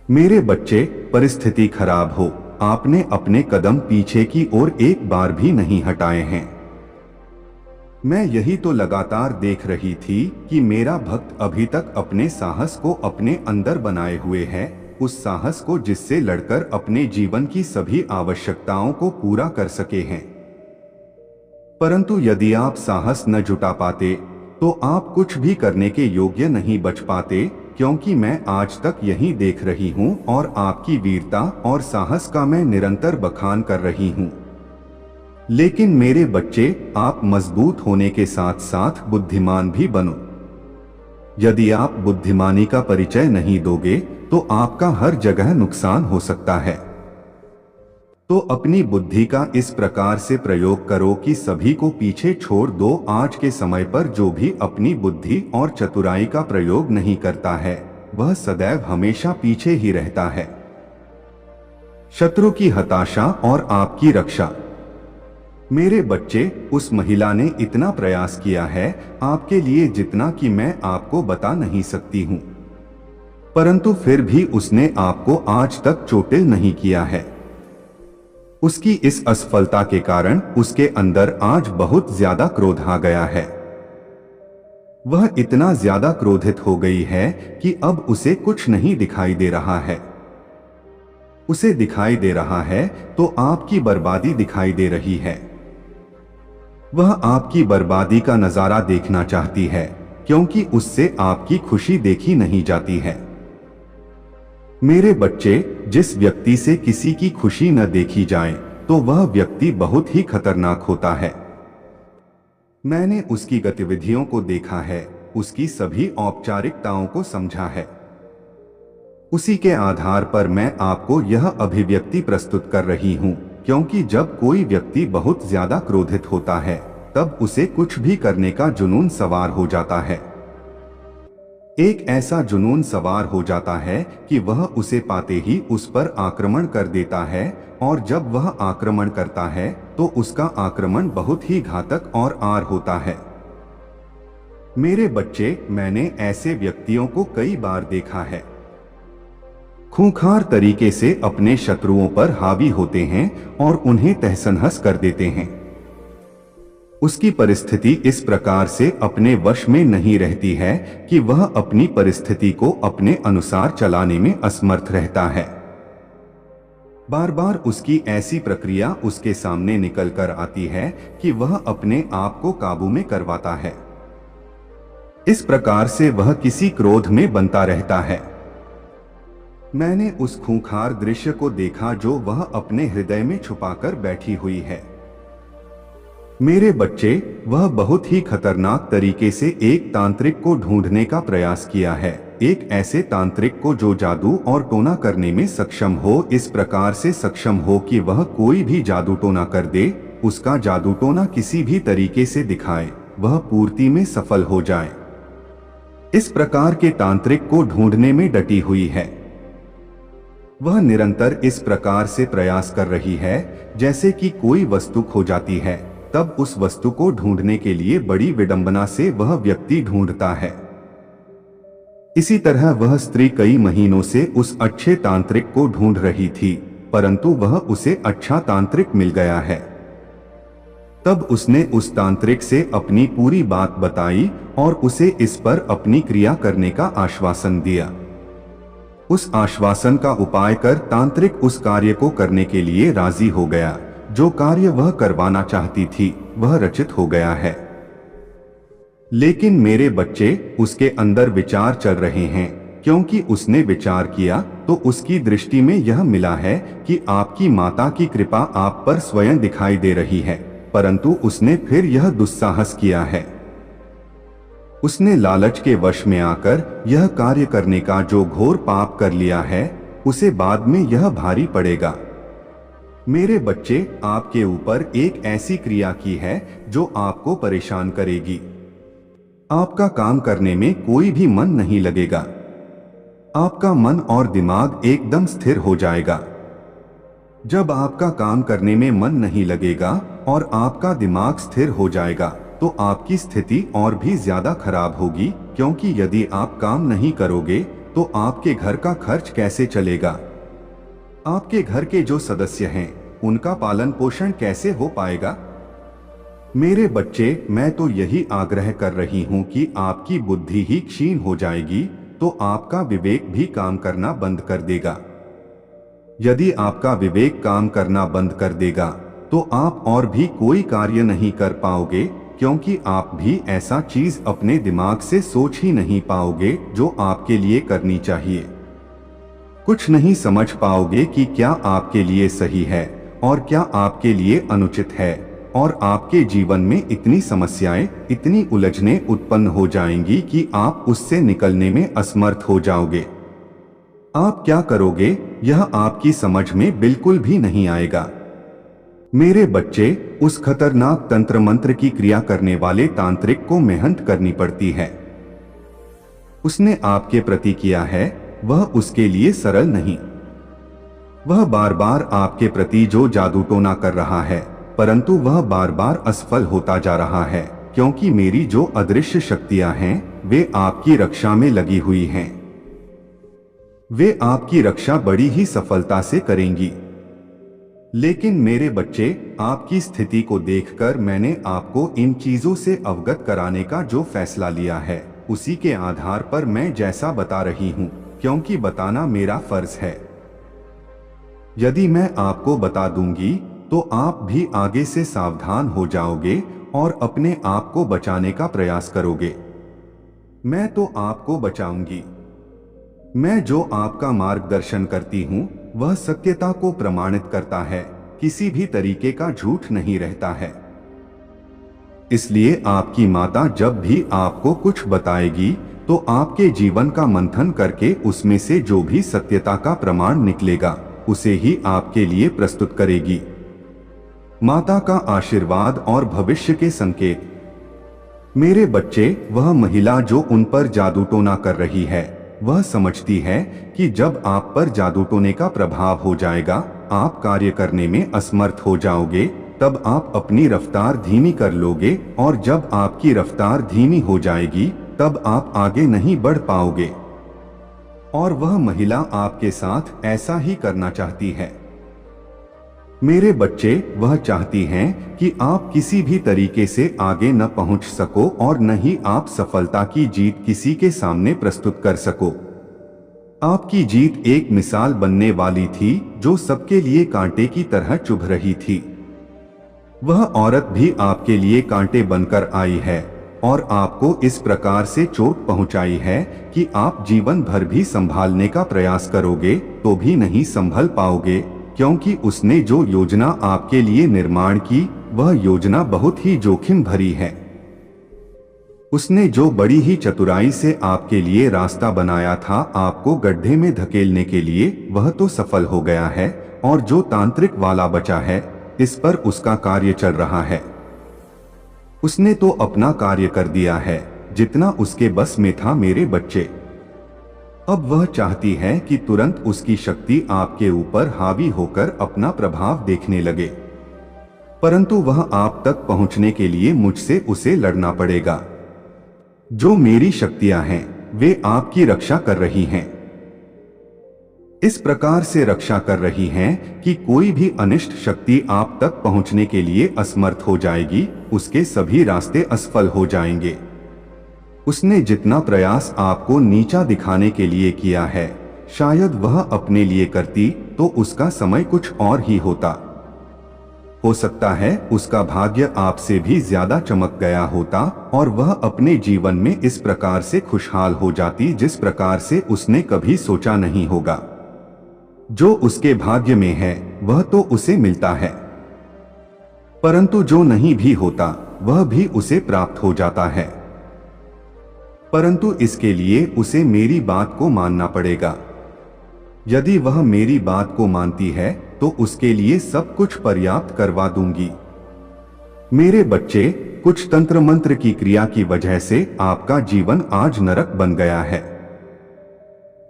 मेरे बच्चे, परिस्थिति खराब हो, आपने अपने कदम पीछे की ओर एक बार भी नहीं हटाए हैं। मैं यही तो लगातार देख रही थी कि मेरा भक्त अभी तक अपने साहस को अपने अंदर बनाए हुए है, उस साहस को जिससे लड़कर अपने जीवन की सभी आवश्यकताओं को पूरा कर सके हैं। परंतु यदि आप साहस न जुटा पाते तो आप कुछ भी करने के योग्य नहीं बच पाते, क्योंकि मैं आज तक यही देख रही हूं और आपकी वीरता और साहस का मैं निरंतर बखान कर रही हूं। लेकिन मेरे बच्चे, आप मजबूत होने के साथ साथ बुद्धिमान भी बनो। यदि आप बुद्धिमानी का परिचय नहीं दोगे तो आपका हर जगह नुकसान हो सकता है। तो अपनी बुद्धि का इस प्रकार से प्रयोग करो कि सभी को पीछे छोड़ दो। आज के समय पर जो भी अपनी बुद्धि और चतुराई का प्रयोग नहीं करता है वह सदैव हमेशा पीछे ही रहता है। शत्रु की हताशा और आपकी रक्षा। मेरे बच्चे, उस महिला ने इतना प्रयास किया है आपके लिए जितना कि मैं आपको बता नहीं सकती हूँ, परंतु फिर भी उसने आपको आज तक चोटिल नहीं किया है। उसकी इस असफलता के कारण उसके अंदर आज बहुत ज्यादा क्रोध आ गया है। वह इतना ज्यादा क्रोधित हो गई है कि अब उसे कुछ नहीं दिखाई दे रहा है। उसे दिखाई दे रहा है तो आपकी बर्बादी दिखाई दे रही है। वह आपकी बर्बादी का नजारा देखना चाहती है क्योंकि उससे आपकी खुशी देखी नहीं जाती है। मेरे बच्चे, जिस व्यक्ति से किसी की खुशी न देखी जाए तो वह व्यक्ति बहुत ही खतरनाक होता है। मैंने उसकी गतिविधियों को देखा है, उसकी सभी औपचारिकताओं को समझा है। उसी के आधार पर मैं आपको यह अभिव्यक्ति प्रस्तुत कर रही हूं, क्योंकि जब कोई व्यक्ति बहुत ज्यादा क्रोधित होता है तब उसे कुछ भी करने का जुनून सवार हो जाता है। एक ऐसा जुनून सवार हो जाता है कि वह उसे पाते ही उस पर आक्रमण कर देता है, और जब वह आक्रमण करता है तो उसका आक्रमण बहुत ही घातक और आर होता है। मेरे बच्चे, मैंने ऐसे व्यक्तियों को कई बार देखा है। खूंखार तरीके से अपने शत्रुओं पर हावी होते हैं और उन्हें तहस-नहस कर देते हैं। उसकी परिस्थिति इस प्रकार से अपने वश में नहीं रहती है कि वह अपनी परिस्थिति को अपने अनुसार चलाने में असमर्थ रहता है। बार बार उसकी ऐसी प्रक्रिया उसके सामने निकल कर आती है कि वह अपने आप को काबू में करवाता है। इस प्रकार से वह किसी क्रोध में बनता रहता है। मैंने उस खूंखार दृश्य को देखा जो वह अपने हृदय में छुपाकर बैठी हुई है। मेरे बच्चे, वह बहुत ही खतरनाक तरीके से एक तांत्रिक को ढूंढने का प्रयास किया है, एक ऐसे तांत्रिक को जो जादू और टोना करने में सक्षम हो, इस प्रकार से सक्षम हो कि वह कोई भी जादू टोना कर दे, उसका जादू टोना किसी भी तरीके से दिखाए, वह पूर्ति में सफल हो जाए। इस प्रकार के तांत्रिक को ढूंढने में डटी हुई है। वह निरंतर इस प्रकार से प्रयास कर रही है जैसे कि कोई वस्तु खो जाती है, तब उस वस्तु को ढूंढने के लिए बड़ी विडंबना से वह व्यक्ति ढूंढता है। इसी तरह वह स्त्री कई महीनों से उस अच्छे तांत्रिक को ढूंढ रही थी, परंतु वह उसे अच्छा तांत्रिक मिल गया है। तब उसने उस तांत्रिक से अपनी पूरी बात बताई और उसे इस पर अपनी क्रिया करने का आश्वासन दिया। उस आश्वासन का उपाय कर तांत्रिक उस कार्य को करने के लिए राजी हो गया। जो कार्य वह करवाना चाहती थी वह रचित हो गया है। लेकिन मेरे बच्चे, उसके अंदर विचार चल रहे हैं, क्योंकि उसने विचार किया तो उसकी दृष्टि में यह मिला है कि आपकी माता की कृपा आप पर स्वयं दिखाई दे रही है, परंतु उसने फिर यह दुस्साहस किया है। उसने लालच के वश में आकर यह कार्य करने का जो घोर पाप कर लिया है, उसे बाद में यह भारी पड़ेगा। मेरे बच्चे, आपके ऊपर एक ऐसी क्रिया की है जो आपको परेशान करेगी। आपका काम करने में कोई भी मन नहीं लगेगा। आपका मन और दिमाग एकदम स्थिर हो जाएगा। जब आपका काम करने में मन नहीं लगेगा और आपका दिमाग स्थिर हो जाएगा तो आपकी स्थिति और भी ज्यादा खराब होगी, क्योंकि यदि आप काम नहीं करोगे तो आपके घर का खर्च कैसे चलेगा? आपके घर के जो सदस्य हैं उनका पालन पोषण कैसे हो पाएगा? मेरे बच्चे, मैं तो यही आग्रह कर रही हूं कि आपकी बुद्धि ही क्षीण हो जाएगी तो आपका विवेक भी काम करना बंद कर देगा। यदि आपका विवेक काम करना बंद कर देगा तो आप और भी कोई कार्य नहीं कर पाओगे, क्योंकि आप भी ऐसा चीज अपने दिमाग से सोच ही नहीं पाओगे जो आपके लिए करनी चाहिए। कुछ नहीं समझ पाओगे कि क्या आपके लिए सही है और क्या आपके लिए अनुचित है, और आपके जीवन में इतनी समस्याएं, इतनी उलझनें उत्पन्न हो जाएंगी कि आप उससे निकलने में असमर्थ हो जाओगे। आप क्या करोगे यह आपकी समझ में बिल्कुल भी नहीं आएगा। मेरे बच्चे, उस खतरनाक तंत्र मंत्र की क्रिया करने वाले तांत्रिक को मेहनत करनी पड़ती है। उसने आपके प्रति किया है वह उसके लिए सरल नहीं। वह बार बार आपके प्रति जो जादू टोना कर रहा है, परंतु वह बार बार असफल होता जा रहा है, क्योंकि मेरी जो अदृश्य शक्तियां हैं वे आपकी रक्षा में लगी हुई हैं। वे आपकी रक्षा बड़ी ही सफलता से करेंगी। लेकिन मेरे बच्चे, आपकी स्थिति को देखकर मैंने आपको इन चीजों से अवगत कराने का जो फैसला लिया है उसी के आधार पर मैं जैसा बता रही हूं, क्योंकि बताना मेरा फर्ज है। यदि मैं आपको बता दूंगी तो आप भी आगे से सावधान हो जाओगे और अपने आप को बचाने का प्रयास करोगे। मैं तो आपको बचाऊंगी। मैं जो आपका मार्गदर्शन करती हूँ वह सत्यता को प्रमाणित करता है, किसी भी तरीके का झूठ नहीं रहता है। इसलिए आपकी माता जब भी आपको कुछ बताएगी तो आपके जीवन का मंथन करके उसमें से जो भी सत्यता का प्रमाण निकलेगा उसे ही आपके लिए प्रस्तुत करेगी। माता का आशीर्वाद और भविष्य के संकेत। मेरे बच्चे, वह महिला जो उन पर जादू टोना कर रही है वह समझती है कि जब आप पर जादू टोने का प्रभाव हो जाएगा, आप कार्य करने में असमर्थ हो जाओगे, तब आप अपनी रफ्तार धीमी कर लोगे, और जब आपकी रफ्तार धीमी हो जाएगी तब आप आगे नहीं बढ़ पाओगे। और वह महिला आपके साथ ऐसा ही करना चाहती है। मेरे बच्चे, वह चाहती हैं कि आप किसी भी तरीके से आगे न पहुंच सको और न ही आप सफलता की जीत किसी के सामने प्रस्तुत कर सको। आपकी जीत एक मिसाल बनने वाली थी जो सबके लिए कांटे की तरह चुभ रही थी। वह औरत भी आपके लिए कांटे बनकर आई है और आपको इस प्रकार से चोट पहुंचाई है कि आप जीवन भर भी संभालने का प्रयास करोगे तो भी नहीं संभल पाओगे, क्योंकि उसने जो योजना आपके लिए निर्माण की वह योजना बहुत ही जोखिम भरी है। उसने जो बड़ी ही चतुराई से आपके लिए रास्ता बनाया था आपको गड्ढे में धकेलने के लिए, वह तो सफल हो गया है, और जो तांत्रिक वाला बचा है इस पर उसका कार्य चल रहा है। उसने तो अपना कार्य कर दिया है जितना उसके बस में था मेरे बच्चे। अब वह चाहती है कि तुरंत उसकी शक्ति आपके ऊपर हावी होकर अपना प्रभाव देखने लगे, परंतु वह आप तक पहुंचने के लिए मुझसे उसे लड़ना पड़ेगा। जो मेरी शक्तियां हैं वे आपकी रक्षा कर रही हैं, इस प्रकार से रक्षा कर रही हैं कि कोई भी अनिष्ट शक्ति आप तक पहुंचने के लिए असमर्थ हो जाएगी, उसके सभी रास्ते असफल हो जाएंगे। उसने जितना प्रयास आपको नीचा दिखाने के लिए किया है, शायद वह अपने लिए करती तो उसका समय कुछ और ही होता। हो सकता है उसका भाग्य आपसे भी ज्यादा चमक गया होता और वह अपने जीवन में इस प्रकार से खुशहाल हो जाती जिस प्रकार से उसने कभी सोचा नहीं होगा। जो उसके भाग्य में है वह तो उसे मिलता है, परंतु जो नहीं भी होता वह भी उसे प्राप्त हो जाता है। परंतु इसके लिए उसे मेरी बात को मानना पड़ेगा। यदि वह मेरी बात को मानती है तो उसके लिए सब कुछ पर्याप्त करवा दूंगी। मेरे बच्चे, कुछ तंत्र मंत्र की क्रिया की वजह से आपका जीवन आज नरक बन गया है।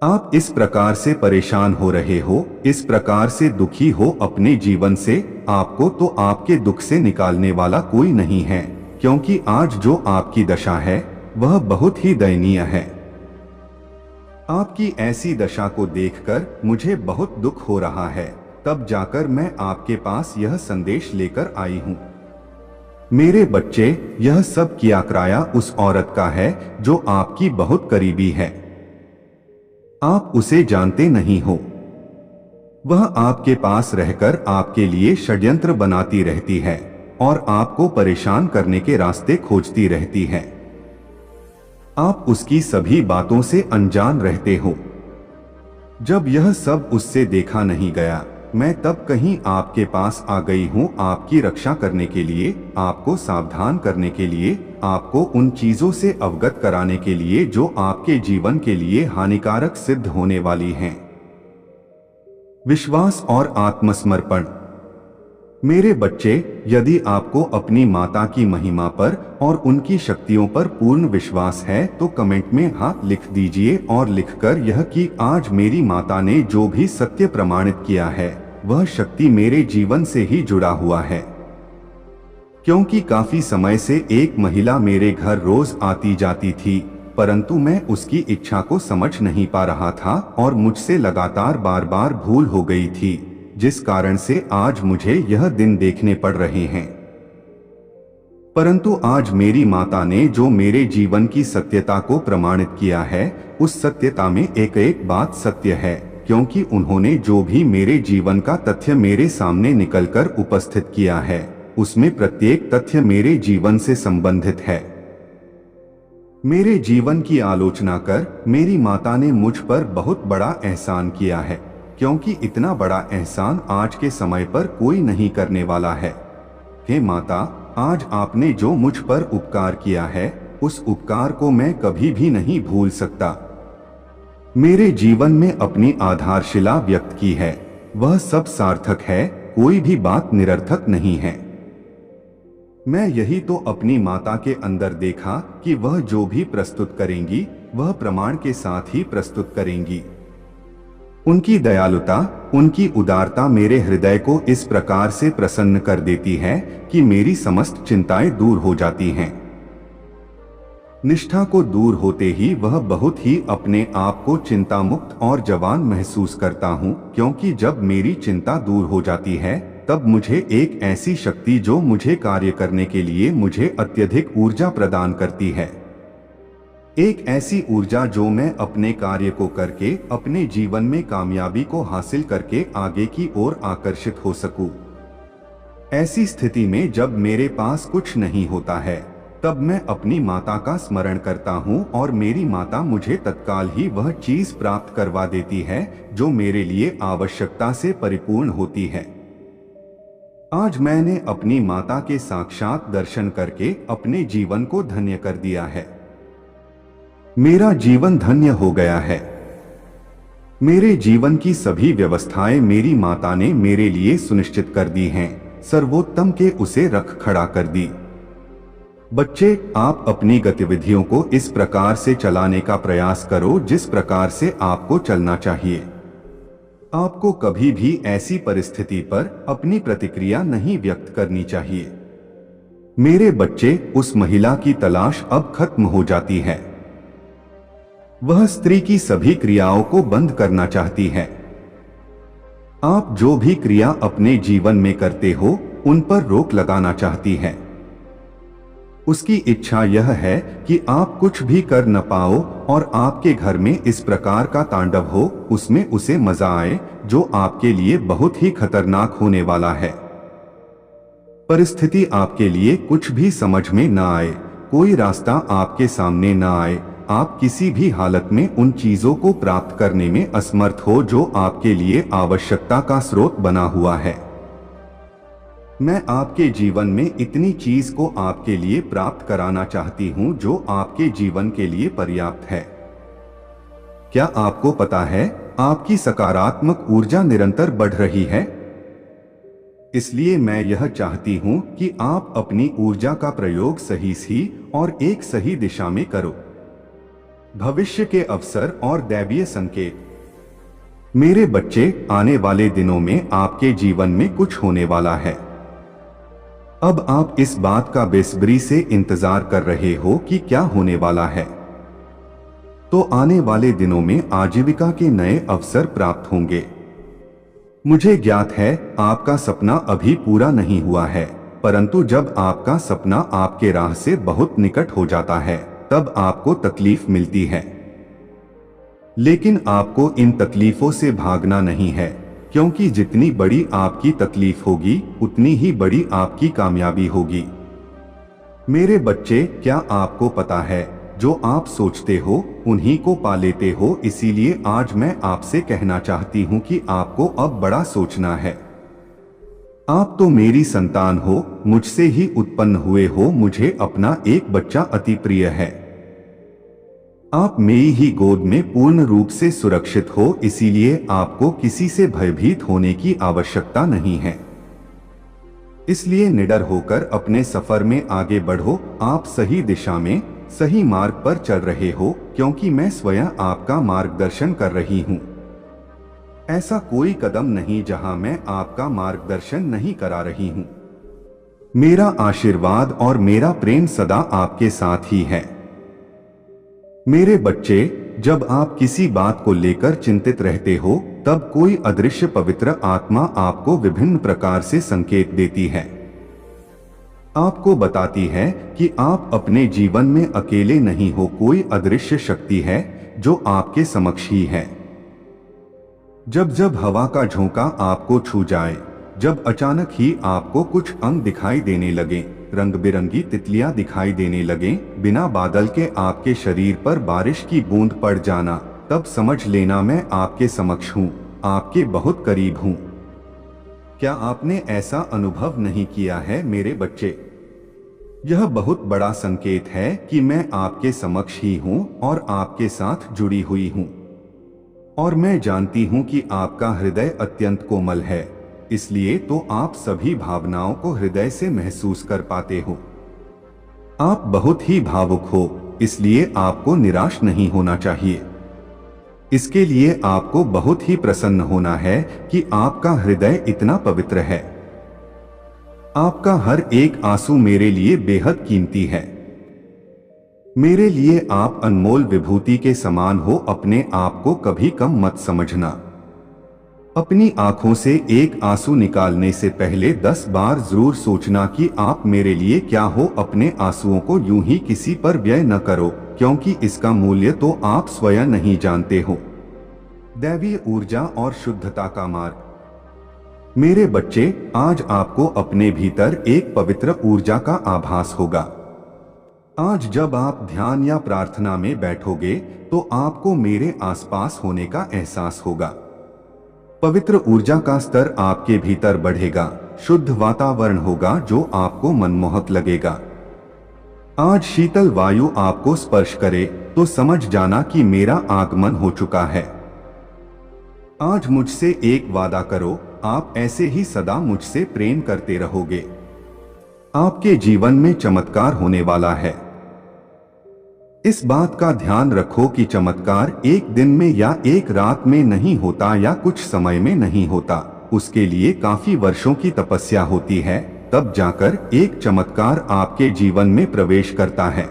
आप इस प्रकार से परेशान हो रहे हो, इस प्रकार से दुखी हो अपने जीवन से, आपको तो आपके दुख से निकालने वाला कोई नहीं है, क्योंकि आज जो आपकी दशा है वह बहुत ही दयनीय है। आपकी ऐसी दशा को देखकर मुझे बहुत दुख हो रहा है, तब जाकर मैं आपके पास यह संदेश लेकर आई हूं। मेरे बच्चे, यह सब किया कराया उस औरत का है जो आपकी बहुत करीबी है। आप उसे जानते नहीं हो। वह आपके पास रहकर आपके लिए षड्यंत्र बनाती रहती है और आपको परेशान करने के रास्ते खोजती रहती है। आप उसकी सभी बातों से अनजान रहते हो। जब यह सब उससे देखा नहीं गया, मैं तब कहीं आपके पास आ गई हूं आपकी रक्षा करने के लिए, आपको सावधान करने के लिए, आपको उन चीजों से अवगत कराने के लिए जो आपके जीवन के लिए हानिकारक सिद्ध होने वाली हैं। विश्वास और आत्मसमर्पण। मेरे बच्चे, यदि आपको अपनी माता की महिमा पर और उनकी शक्तियों पर पूर्ण विश्वास है तो कमेंट में हाथ लिख दीजिए और लिखकर यह कि आज मेरी माता ने जो भी सत्य प्रमाणित किया है वह शक्ति मेरे जीवन से ही जुड़ा हुआ है। क्योंकि काफी समय से एक महिला मेरे घर रोज आती जाती थी, परंतु मैं उसकी इच्छा को समझ नहीं पा रहा था और मुझसे लगातार बार बार भूल हो गई थी, जिस कारण से आज मुझे यह दिन देखने पड़ रहे हैं। परंतु आज मेरी माता ने जो मेरे जीवन की सत्यता को प्रमाणित किया है, उस सत्यता में एक एक बात सत्य है, क्योंकि उन्होंने जो भी मेरे जीवन का तथ्य मेरे सामने निकलकर उपस्थित किया है, उसमें प्रत्येक तथ्य मेरे जीवन से संबंधित है। मेरे जीवन की आलोचना कर मेरी माता ने मुझ पर बहुत बड़ा एहसान किया है, क्योंकि इतना बड़ा एहसान आज के समय पर कोई नहीं करने वाला है। हे माता, आज आपने जो मुझ पर उपकार किया है, उस उपकार को मैं कभी भी नहीं भूल सकता। मेरे जीवन में अपनी आधारशिला व्यक्त की है, वह सब सार्थक है, कोई भी बात निरर्थक नहीं है। मैं यही तो अपनी माता के अंदर देखा कि वह जो भी प्रस्तुत करेंगी वह प्रमाण के साथ ही प्रस्तुत करेंगी। उनकी दयालुता, उनकी उदारता मेरे हृदय को इस प्रकार से प्रसन्न कर देती है कि मेरी समस्त चिंताएं दूर हो जाती हैं। निष्ठा को दूर होते ही वह बहुत ही अपने आप को चिंता मुक्त और जवान महसूस करता हूँ, क्योंकि जब मेरी चिंता दूर हो जाती है तब मुझे एक ऐसी शक्ति जो मुझे कार्य करने के लिए मुझे अत्यधिक ऊर्जा प्रदान करती है। एक ऐसी ऊर्जा जो मैं अपने कार्य को करके अपने जीवन में कामयाबी को हासिल करके आगे की ओर आकर्षित हो सकूं। ऐसी स्थिति में जब मेरे पास कुछ नहीं होता है तब मैं अपनी माता का स्मरण करता हूँ और मेरी माता मुझे तत्काल ही वह चीज प्राप्त करवा देती है जो मेरे लिए आवश्यकता से परिपूर्ण होती है। आज मैंने अपनी माता के साक्षात दर्शन करके अपने जीवन को धन्य कर दिया है। मेरा जीवन धन्य हो गया है। मेरे जीवन की सभी व्यवस्थाएं मेरी माता ने मेरे लिए सुनिश्चित कर दी हैं, सर्वोत्तम के उसे रख खड़ा कर दी। बच्चे, आप अपनी गतिविधियों को इस प्रकार से चलाने का प्रयास करो जिस प्रकार से आपको चलना चाहिए। आपको कभी भी ऐसी परिस्थिति पर अपनी प्रतिक्रिया नहीं व्यक्त करनी चाहिए। मेरे बच्चे, उस महिला की तलाश अब खत्म हो जाती है। वह स्त्री की सभी क्रियाओं को बंद करना चाहती है। आप जो भी क्रिया अपने जीवन में करते हो उन पर रोक लगाना चाहती है। उसकी इच्छा यह है कि आप कुछ भी कर न पाओ और आपके घर में इस प्रकार का तांडव हो, उसमें उसे मजा आए, जो आपके लिए बहुत ही खतरनाक होने वाला है। परिस्थिति आपके लिए कुछ भी समझ में न आए, कोई रास्ता आपके सामने न आए, आप किसी भी हालत में उन चीजों को प्राप्त करने में असमर्थ हो जो आपके लिए आवश्यकता का स्रोत बना हुआ है। मैं आपके जीवन में इतनी चीज को आपके लिए प्राप्त कराना चाहती हूं जो आपके जीवन के लिए पर्याप्त है। क्या आपको पता है, आपकी सकारात्मक ऊर्जा निरंतर बढ़ रही है? इसलिए मैं यह चाहती हूं कि आप अपनी ऊर्जा का प्रयोग सही और एक सही दिशा में करो। भविष्य के अवसर और दैवीय संकेत। मेरे बच्चे, आने वाले दिनों में आपके जीवन में कुछ होने वाला है। अब आप इस बात का बेसब्री से इंतजार कर रहे हो कि क्या होने वाला है। तो आने वाले दिनों में आजीविका के नए अवसर प्राप्त होंगे। मुझे ज्ञात है आपका सपना अभी पूरा नहीं हुआ है, परंतु जब आपका सपना आपके राह से बहुत निकट हो जाता है तब आपको तकलीफ मिलती है। लेकिन आपको इन तकलीफों से भागना नहीं है, क्योंकि जितनी बड़ी आपकी तकलीफ होगी उतनी ही बड़ी आपकी कामयाबी होगी। मेरे बच्चे, क्या आपको पता है, जो आप सोचते हो उन्हीं को पा लेते हो। इसीलिए आज मैं आपसे कहना चाहती हूँ कि आपको अब बड़ा सोचना है। आप तो मेरी संतान हो, मुझसे ही उत्पन्न हुए हो। मुझे अपना एक बच्चा अति प्रिय है। आप मेरी ही गोद में पूर्ण रूप से सुरक्षित हो, इसीलिए आपको किसी से भयभीत होने की आवश्यकता नहीं है। इसलिए निडर होकर अपने सफर में आगे बढ़ो। आप सही दिशा में, सही मार्ग पर चल रहे हो, क्योंकि मैं स्वयं आपका मार्गदर्शन कर रही हूँ। ऐसा कोई कदम नहीं जहां मैं आपका मार्गदर्शन नहीं करा रही हूँ। मेरा आशीर्वाद और मेरा प्रेम सदा आपके साथ ही है। मेरे बच्चे, जब आप किसी बात को लेकर चिंतित रहते हो तब कोई अदृश्य पवित्र आत्मा आपको विभिन्न प्रकार से संकेत देती है। आपको बताती है कि आप अपने जीवन में अकेले नहीं हो। कोई अदृश्य शक्ति है जो आपके समक्ष ही है। जब जब हवा का झोंका आपको छू जाए, जब अचानक ही आपको कुछ अंग दिखाई देने लगे, रंग बिरंगी तितलियां दिखाई देने लगे, बिना बादल के आपके शरीर पर बारिश की बूंद पड़ जाना, तब समझ लेना मैं आपके समक्ष हूँ, आपके बहुत करीब हूँ। क्या आपने ऐसा अनुभव नहीं किया है मेरे बच्चे? यह बहुत बड़ा संकेत है कि मैं आपके समक्ष ही हूँ और आपके साथ जुड़ी हुई हूँ। और मैं जानती हूँ कि आपका हृदय अत्यंत कोमल है, इसलिए तो आप सभी भावनाओं को हृदय से महसूस कर पाते हो। आप बहुत ही भावुक हो, इसलिए आपको निराश नहीं होना चाहिए। इसके लिए आपको बहुत ही प्रसन्न होना है कि आपका हृदय इतना पवित्र है। आपका हर एक आंसू मेरे लिए बेहद कीमती है। मेरे लिए आप अनमोल विभूति के समान हो। अपने आप को कभी कम मत समझना। अपनी आंखों से एक आंसू निकालने से पहले 10 बार जरूर सोचना कि आप मेरे लिए क्या हो। अपने आंसुओं को यूं ही किसी पर व्यय न करो, क्योंकि इसका मूल्य तो आप स्वयं नहीं जानते हो। दैवीय ऊर्जा और शुद्धता का मार्ग। मेरे बच्चे, आज आपको अपने भीतर एक पवित्र ऊर्जा का आभास होगा। आज जब आप ध्यान या प्रार्थना में बैठोगे तो आपको मेरे आसपास होने का एहसास होगा। पवित्र ऊर्जा का स्तर आपके भीतर बढ़ेगा, शुद्ध वातावरण होगा जो आपको मनमोहक लगेगा। आज शीतल वायु आपको स्पर्श करे तो समझ जाना कि मेरा आगमन हो चुका है। आज मुझसे एक वादा करो, आप ऐसे ही सदा मुझसे प्रेम करते रहोगे। आपके जीवन में चमत्कार होने वाला है। इस बात का ध्यान रखो कि चमत्कार एक दिन में या एक रात में नहीं होता या कुछ समय में नहीं होता, उसके लिए काफी वर्षों की तपस्या होती है, तब जाकर एक चमत्कार आपके जीवन में प्रवेश करता है।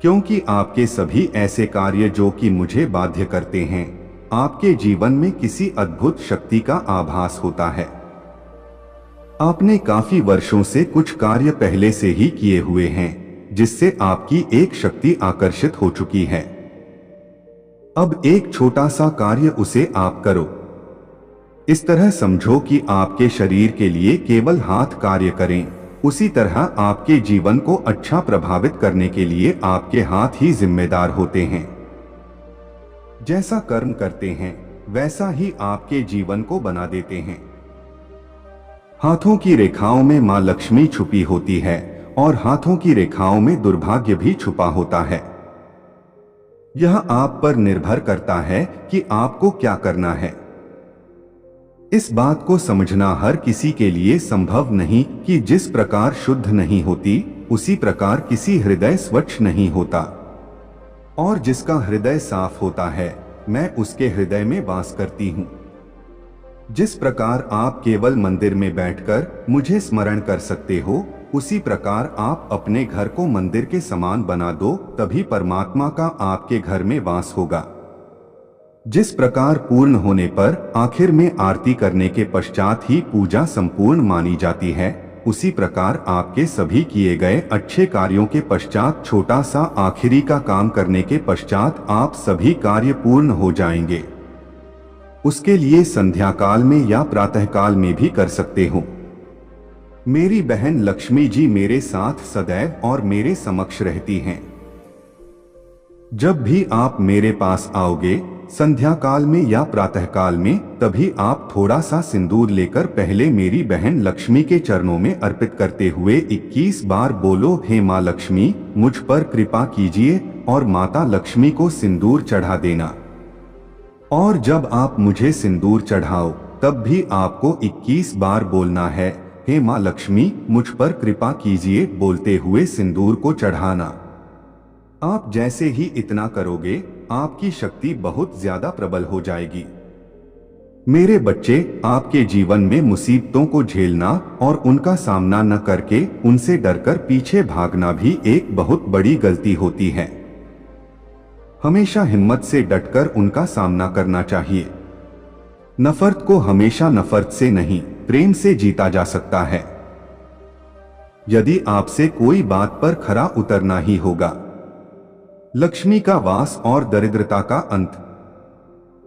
क्योंकि आपके सभी ऐसे कार्य जो कि मुझे बाध्य करते हैं, आपके जीवन में किसी अद्भुत शक्ति का आभास होता है। आपने काफी वर्षों से कुछ कार्य पहले से ही किए हुए हैं, जिससे आपकी एक शक्ति आकर्षित हो चुकी है। अब एक छोटा सा कार्य उसे आप करो। इस तरह समझो कि आपके शरीर के लिए केवल हाथ कार्य करें, उसी तरह आपके जीवन को अच्छा प्रभावित करने के लिए आपके हाथ ही जिम्मेदार होते हैं। जैसा कर्म करते हैं वैसा ही आपके जीवन को बना देते हैं। हाथों की रेखाओं में मां लक्ष्मी छुपी होती है और हाथों की रेखाओं में दुर्भाग्य भी छुपा होता है। यह आप पर निर्भर करता है कि आपको क्या करना है। इस बात को समझना हर किसी के लिए संभव नहीं कि जिस प्रकार शुद्ध नहीं होती, उसी प्रकार किसी हृदय स्वच्छ नहीं होता। और जिसका हृदय साफ होता है, मैं उसके हृदय में वास करती हूँ। जिस प्रकार आप केवल मंदिर में बैठकर मुझे स्मरण कर सकते हो, उसी प्रकार आप अपने घर को मंदिर के समान बना दो, तभी परमात्मा का आपके घर में वास होगा। जिस प्रकार पूर्ण होने पर आखिर में आरती करने के पश्चात ही पूजा संपूर्ण मानी जाती है, उसी प्रकार आपके सभी किए गए अच्छे कार्यों के पश्चात छोटा सा आखिरी का काम करने के पश्चात आप सभी कार्य पूर्ण हो जाएंगे। उसके लिए संध्या काल में या प्रातः काल में भी कर सकते हो। मेरी बहन लक्ष्मी जी मेरे साथ सदैव और मेरे समक्ष रहती हैं। जब भी आप मेरे पास आओगे, संध्या काल में या प्रातः काल में, तभी आप थोड़ा सा सिंदूर लेकर पहले मेरी बहन लक्ष्मी के चरणों में अर्पित करते हुए 21 बार बोलो, हे माँ लक्ष्मी मुझ पर कृपा कीजिए, और माता लक्ष्मी को सिंदूर चढ़ा देना। और जब आप मुझे सिंदूर चढ़ाओ तब भी आपको 21 बार बोलना है, हे माँ लक्ष्मी मुझ पर कृपा कीजिए, बोलते हुए सिंदूर को चढ़ाना। आप जैसे ही इतना करोगे, आपकी शक्ति बहुत ज्यादा प्रबल हो जाएगी। मेरे बच्चे, आपके जीवन में मुसीबतों को झेलना और उनका सामना न करके उनसे डरकर पीछे भागना भी एक बहुत बड़ी गलती होती है। हमेशा हिम्मत से डटकर उनका सामना करना चाहिए। नफरत को हमेशा नफरत से नहीं, प्रेम से जीता जा सकता है। यदि आपसे कोई बात पर खरा उतरना ही होगा। लक्ष्मी का वास और दरिद्रता का अंत।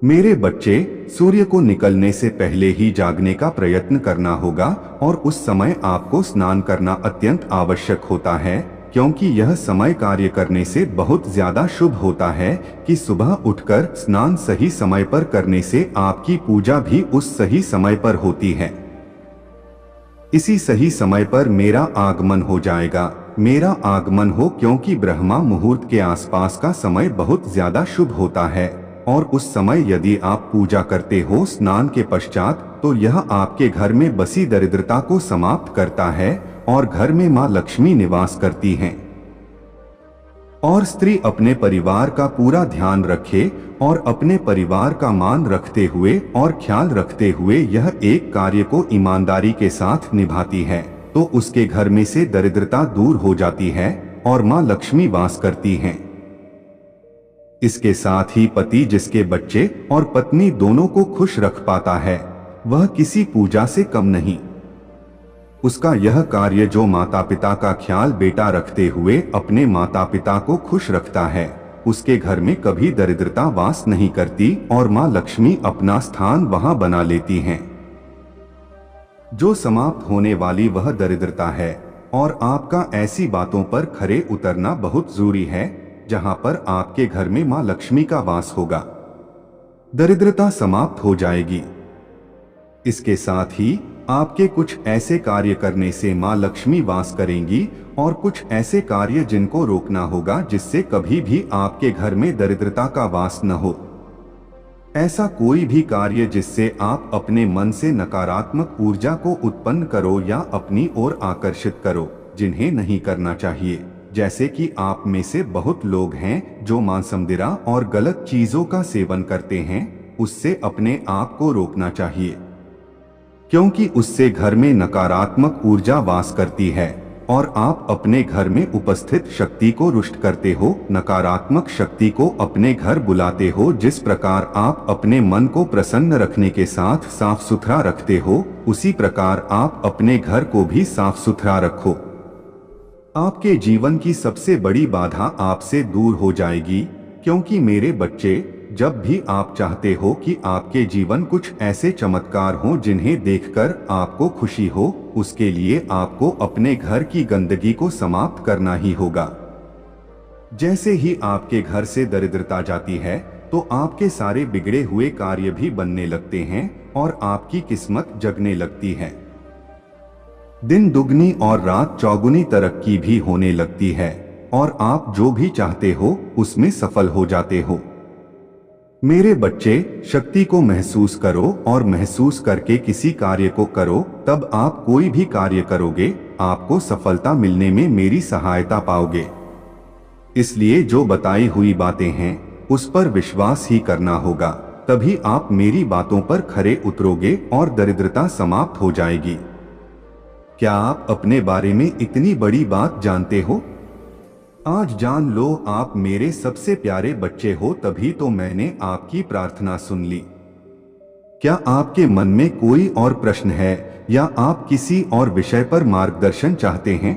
मेरे बच्चे, सूर्य को निकलने से पहले ही जागने का प्रयत्न करना होगा, और उस समय आपको स्नान करना अत्यंत आवश्यक होता है, क्योंकि यह समय कार्य करने से बहुत ज्यादा शुभ होता है कि सुबह उठकर स्नान सही समय पर करने से आपकी पूजा भी उस सही समय पर होती है। इसी सही समय पर मेरा आगमन हो जाएगा। मेरा आगमन हो, क्योंकि ब्रह्मा मुहूर्त के आसपास का समय बहुत ज्यादा शुभ होता है, और उस समय यदि आप पूजा करते हो स्नान के पश्चात, तो यह आपके घर में बसी दरिद्रता को समाप्त करता है और घर में मां लक्ष्मी निवास करती हैं। और स्त्री अपने परिवार का पूरा ध्यान रखे और अपने परिवार का मान रखते हुए और ख्याल रखते हुए यह एक कार्य को ईमानदारी के साथ निभाती है, तो उसके घर में से दरिद्रता दूर हो जाती है और मां लक्ष्मी वास करती हैं। इसके साथ ही पति जिसके बच्चे और पत्नी दोनों को खुश रख पाता है, वह किसी पूजा से कम नहीं। उसका यह कार्य जो माता पिता का ख्याल बेटा रखते हुए अपने माता पिता को खुश रखता है, उसके घर में कभी दरिद्रता वास नहीं करती और मां लक्ष्मी अपना स्थान वहां बना लेती हैं। जो समाप्त होने वाली वह दरिद्रता है, और आपका ऐसी बातों पर खरे उतरना बहुत जरूरी है जहां पर आपके घर में मां लक्ष्मी का वास होगा। दरिद्रता समाप्त हो जाएगी। इसके साथ ही आपके कुछ ऐसे कार्य करने से मां लक्ष्मी वास करेंगी और कुछ ऐसे कार्य जिनको रोकना होगा जिससे कभी भी आपके घर में दरिद्रता का वास न हो। ऐसा कोई भी कार्य जिससे आप अपने मन से नकारात्मक ऊर्जा को उत्पन्न करो या अपनी ओर आकर्षित करो, जिन्हें नहीं करना चाहिए। जैसे कि आप में से बहुत लोग हैं जो मांसमदिरा और गलत चीजों का सेवन करते हैं, उससे अपने आप को रोकना चाहिए, क्योंकि उससे घर में नकारात्मक ऊर्जा वास करती है और आप अपने घर में उपस्थित शक्ति को रुष्ट करते हो, नकारात्मक शक्ति को अपने घर बुलाते हो। जिस प्रकार आप अपने मन को प्रसन्न रखने के साथ साफ सुथरा रखते हो, उसी प्रकार आप अपने घर को भी साफ सुथरा रखो। आपके जीवन की सबसे बड़ी बाधा आपसे दूर हो जाएगी, क्योंकि मेरे बच्चे, जब भी आप चाहते हो कि आपके जीवन कुछ ऐसे चमत्कार हों जिन्हें देखकर आपको खुशी हो, उसके लिए आपको अपने घर की गंदगी को समाप्त करना ही होगा। जैसे ही आपके घर से दरिद्रता जाती है तो आपके सारे बिगड़े हुए कार्य भी बनने लगते हैं और आपकी किस्मत जगने लगती है। दिन दुगनी और रात चौगुनी तरक्की भी होने लगती है और आप जो भी चाहते हो उसमें सफल हो जाते हो। मेरे बच्चे, शक्ति को महसूस करो और महसूस करके किसी कार्य को करो, तब आप कोई भी कार्य करोगे, आपको सफलता मिलने में मेरी सहायता पाओगे। इसलिए जो बताई हुई बातें हैं उस पर विश्वास ही करना होगा, तभी आप मेरी बातों पर खरे उतरोगे और दरिद्रता समाप्त हो जाएगी। क्या आप अपने बारे में इतनी बड़ी बात जानते हो? आज जान लो, आप मेरे सबसे प्यारे बच्चे हो, तभी तो मैंने आपकी प्रार्थना सुन ली। क्या आपके मन में कोई और प्रश्न है या आप किसी और विषय पर मार्गदर्शन चाहते हैं?